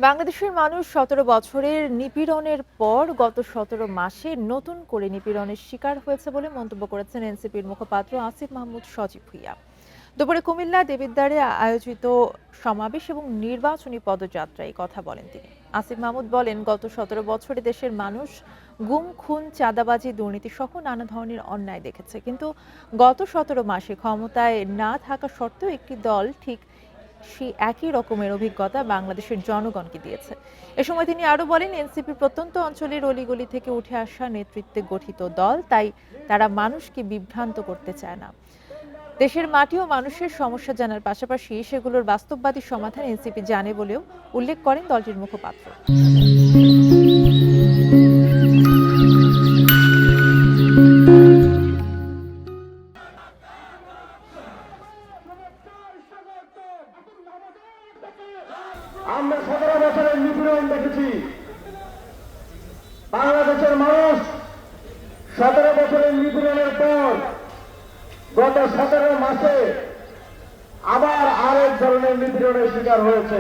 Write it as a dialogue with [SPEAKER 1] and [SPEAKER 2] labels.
[SPEAKER 1] বাংলাদেশের মানুষ ১৭ বছরের নিপীড়নের পর গত ১৭ মাসে নতুন করে নিপীড়নের শিকার হয়েছে বলে মন্তব্য করেছেন এনসিপির মুখপাত্র আসিফ মাহমুদ সজীব ভুঁইয়া। দুপুরে কুমিল্লা দেবিদ্বারে আয়োজিত সমাবেশ এবং নির্বাচনী পদযাত্রায় কথা বলেন তিনি। আসিফ মাহমুদ বলেন, গত ১৭ বছরে দেশের মানুষ গুম, খুন, চাঁদাবাজি, দুর্নীতি সহ নানা ধরনের অন্যায় দেখেছে, কিন্তু গত ১৭ মাসে ক্ষমতায় না থাকা সত্ত্বেও একটি দল ঠিক সেই একই রকমের অভিজ্ঞতা বাংলাদেশের জনগণকে দিয়েছে। এ সময় তিনি আরো বলেন, এনসিপি প্রত্যন্ত অঞ্চলের অলিগলি থেকে উঠে আসা নেতৃত্বে গঠিত দল, তাই তারা মানুষকে বিভ্রান্ত করতে চায় না। দেশের মাটি ও মানুষের সমস্যা জানার পাশাপাশি সেগুলোর বাস্তববাদী সমাধান এনসিপি জানে বলেও উল্লেখ করেন দলটির মুখপাত্র।
[SPEAKER 2] আমরা ১৭ বছরের নিপীড়ন দেখেছি। বাংলাদেশের মানুষ ১৭ বছরের নিপীড়নের পর গত ১৭ মাসে আবার আরেক ধরনের নিপীড়নের শিকার হয়েছে।